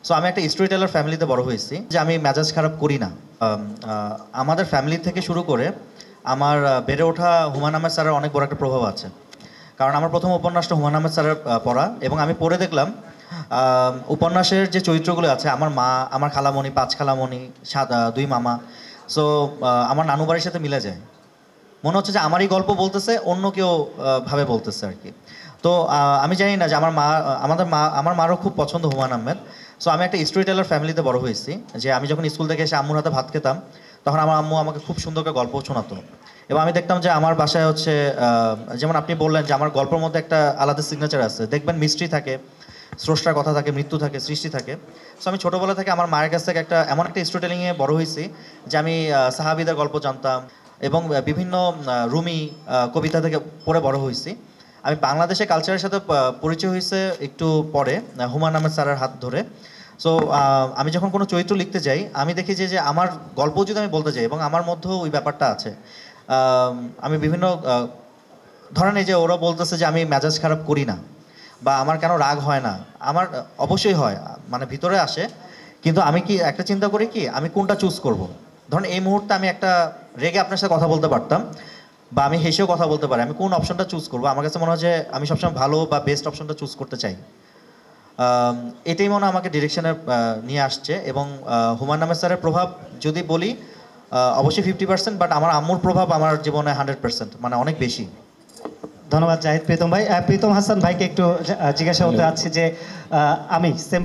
So আমি একটা story teller ফ্যামিলিতে বড় হয়েছি যে আমি মেজাজ খারাপ করি না। আমাদের ফ্যামিলি থেকে শুরু করে আমার বেড়ে ওঠা হুমায়ূন আহমেদ স্যারের অনেক বড় একটা প্রভাব আছে। কারণ আমার প্রথম উপন্যাসটা হুমায়ূন আহমেদ স্যারের পড়া, এবং আমি পড়ে দেখলাম উপন্যাসের যে চরিত্রগুলো আছে, আমার মা, আমার খালামণি, পাঁচ খালামণি, দুই মামা, সো আমার নানু বাড়ির সাথে মিলে যায়। মনে হচ্ছে যে আমারই গল্প বলতেছে, অন্য কেউ ভাবে বলতেছে আর কি। তো আমি জানি না যে আমার মারও খুব পছন্দ হুমায়ূন আহমেদ। সো আমি একটা স্টোরি টেলার ফ্যামিলিতে বড় হয়েছি, যে আমি যখন স্কুল থেকে এসে আম্মুর হাতে ভাত খেতাম, তখন আমার আম্মু আমাকে খুব সুন্দর করে গল্প শোনাতো। এবং আমি দেখতাম যে আমার বাসায় হচ্ছে যেমন আপনি বললেন যে আমার গল্পের মধ্যে একটা আলাদা সিগনেচার আছে, দেখবেন মিস্ট্রি থাকে, স্রষ্টার কথা থাকে, মৃত্যু থাকে, সৃষ্টি থাকে। সো আমি ছোটোবেলা থেকে আমার মায়ের কাছ থেকে এমন একটা স্টোরি টেলিংয়ে বড় হয়েছি যে আমি সাহাবীদের গল্প জানতাম, এবং বিভিন্ন রুমি কবিতা থেকে পড়ে বড় হয়েছি। আমি বাংলাদেশের কালচারের সাথে পরিচয় হয়েছে একটু পরে, হুমায়ূন আহমেদ স্যারের হাত ধরে। সো আমি যখন কোনো চরিত্র লিখতে যাই, আমি দেখি যে আমার গল্প যদি আমি বলতে যাই, এবং আমার মধ্যেও ওই ব্যাপারটা আছে। আমি বিভিন্ন ধরেন এই যে ওরা বলতেছে যে আমি মেজাজ খারাপ করি না, বা আমার কেন রাগ হয় না, আমার অবশ্যই হয়, মানে ভিতরে আসে। কিন্তু আমি কি একটা চিন্তা করি কি, আমি কোনটা চুজ করব। ধরেন এই মুহূর্তে আমি একটা রেগে আপনার সাথে কথা বলতে পারতাম, বা আমি হেসেও কথা বলতে পারি, আমি কোন অপশনটা চুজ করবো। আমার কাছে মনে হয় যে আমি সবসময় ভালো বা বেস্ট অপশনটা চুজ করতে চাই। এটাই মনে হয় আমাকে ডিরেকশনে নিয়ে আসছে। এবং হুমায়ূন আহমেদ স্যারের প্রভাব যদি বলি, অবশ্যই 50%, বাট আমার আম্মুর প্রভাব আমার জীবনে 100%, মানে অনেক বেশি। ধন্যবাদ জাহিদ প্রীতম ভাই। প্রীতম হাসান ভাইকে একটু জিজ্ঞাসা করতে চাচ্ছি যে আমি সেম